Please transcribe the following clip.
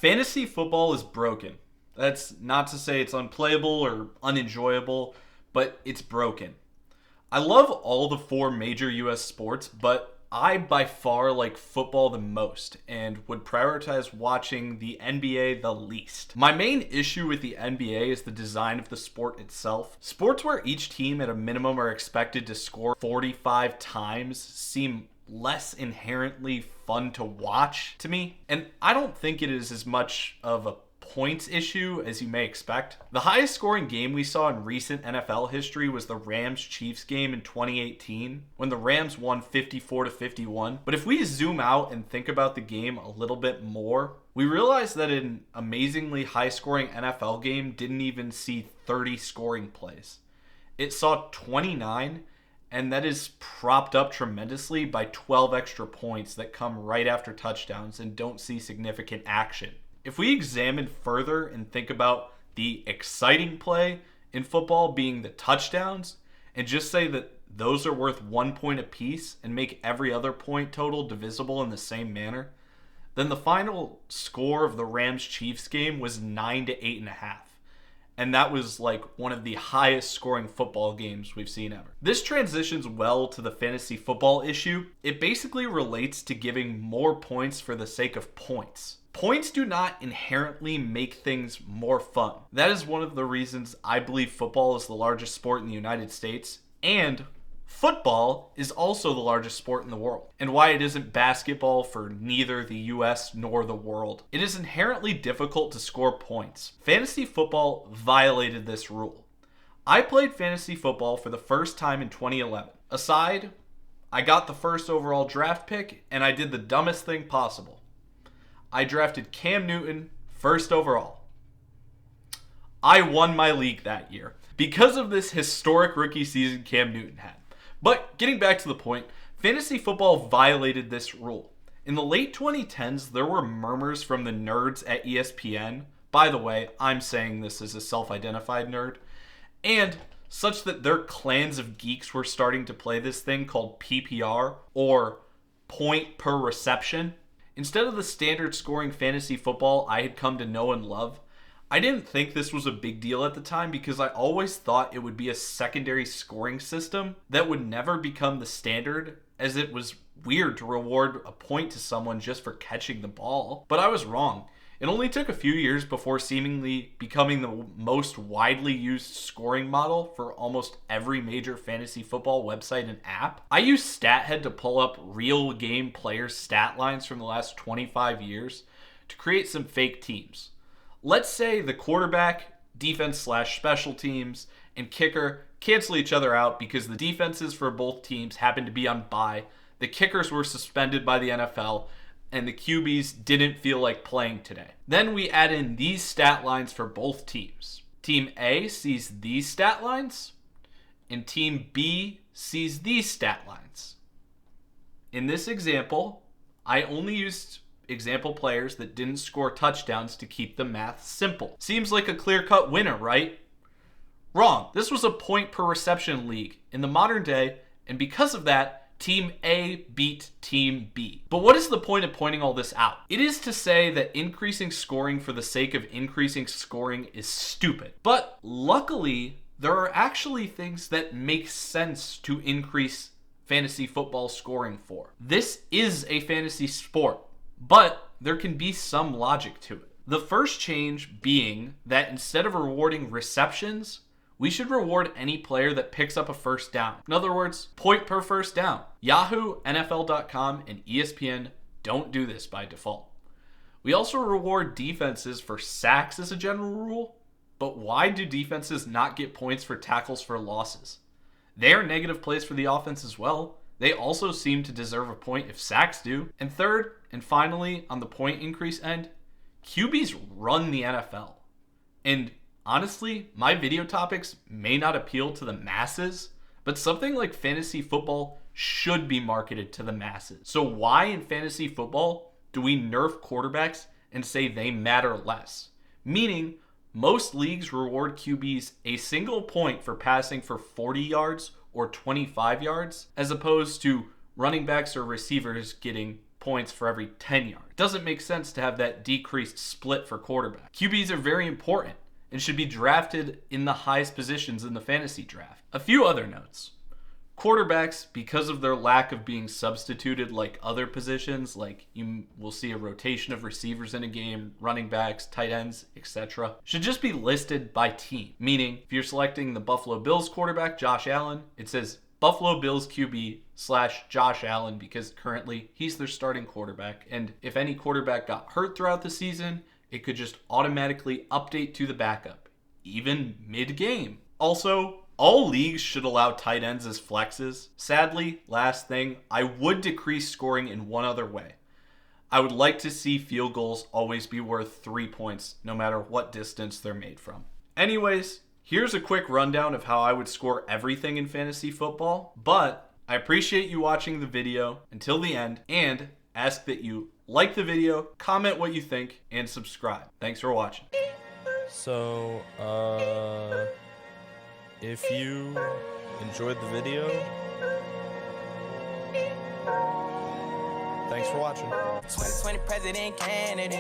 Fantasy football is broken. That's not to say it's unplayable or unenjoyable, but it's broken. I love all the four major US sports, but I by far like football the most and would prioritize watching the NBA the least. My main issue with the NBA is the design of the sport itself. Sports where each team at a minimum are expected to score 45 times seem less inherently fun to watch to me, and I don't think it is as much of a points issue as you may expect. The highest scoring game we saw in recent NFL history was the Rams-Chiefs game in 2018 when the Rams won 54-51. But if we zoom out and think about the game a little bit more, we realize that an amazingly high scoring NFL game didn't even see 30 scoring plays. It saw 29, and that is propped up tremendously by 12 extra points that come right after touchdowns and don't see significant action. If we examine further and think about the exciting play in football being the touchdowns, and just say that those are worth 1 point apiece and make every other point total divisible in the same manner, then the final score of the Rams-Chiefs game was 9-8.5. And that was like one of the highest scoring football games we've seen ever. This transitions well to the fantasy football issue. It basically relates to giving more points for the sake of points. Points do not inherently make things more fun. That is one of the reasons I believe football is the largest sport in the United States, and football is also the largest sport in the world, and why it isn't basketball for neither the US nor the world. It is inherently difficult to score points. Fantasy football violated this rule. I played fantasy football for the first time in 2011. I got the first overall draft pick, and I did the dumbest thing possible. I drafted Cam Newton first overall. I won my league that year because of this historic rookie season Cam Newton had. But getting back to the point, fantasy football violated this rule. In the late 2010s, there were murmurs from the nerds at ESPN. By the way, I'm saying this as a self-identified nerd. And such that their clans of geeks were starting to play this thing called PPR, or point per reception. Instead of the standard scoring fantasy football I had come to know and love, I didn't think this was a big deal at the time because I always thought it would be a secondary scoring system that would never become the standard, as it was weird to reward a point to someone just for catching the ball. But I was wrong. It only took a few years before seemingly becoming the most widely used scoring model for almost every major fantasy football website and app. I use StatHead to pull up real game players' stat lines from the last 25 years to create some fake teams. Let's say the quarterback, defense/special teams, and kicker cancel each other out because the defenses for both teams happen to be on bye, the kickers were suspended by the NFL, and the QBs didn't feel like playing today. Then we add in these stat lines for both teams. Team A sees these stat lines, and Team B sees these stat lines. In this example, I only used example players that didn't score touchdowns to keep the math simple. Seems like a clear-cut winner, right? Wrong. This was a point per reception league in the modern day, and because of that, Team A beat Team B. But what is the point of pointing all this out? It is to say that increasing scoring for the sake of increasing scoring is stupid. But luckily, there are actually things that make sense to increase fantasy football scoring for. This is a fantasy sport, but there can be some logic to it. The first change being that instead of rewarding receptions, we should reward any player that picks up a first down. In other words, point per first down. Yahoo, NFL.com, and ESPN don't do this by default. We also reward defenses for sacks as a general rule, but why do defenses not get points for tackles for losses? They are negative plays for the offense as well. They also seem to deserve a point if sacks do. And third, and finally, on the point increase end, QBs run the NFL. And honestly, my video topics may not appeal to the masses, but something like fantasy football should be marketed to the masses. So why in fantasy football do we nerf quarterbacks and say they matter less? Meaning, most leagues reward QBs a single point for passing for 40 yards or 25 yards, as opposed to running backs or receivers getting points for every 10 yards. It doesn't make sense to have that decreased split for quarterback. QBs are very important and should be drafted in the highest positions in the fantasy draft. A few other notes. Quarterbacks, because of their lack of being substituted like other positions, like you will see a rotation of receivers in a game, running backs, tight ends, etc., should just be listed by team. Meaning, if you're selecting the Buffalo Bills quarterback, Josh Allen, it says Buffalo Bills QB / Josh Allen because currently he's their starting quarterback. And if any quarterback got hurt throughout the season, it could just automatically update to the backup, even mid-game. Also, all leagues should allow tight ends as flexes. Sadly, last thing, I would decrease scoring in one other way. I would like to see field goals always be worth 3 points, no matter what distance they're made from. Anyways, here's a quick rundown of how I would score everything in fantasy football, but I appreciate you watching the video until the end and ask that you like the video, comment what you think, and subscribe. Thanks for watching. So, if you enjoyed the video, thanks for watching. 2020 president candidate.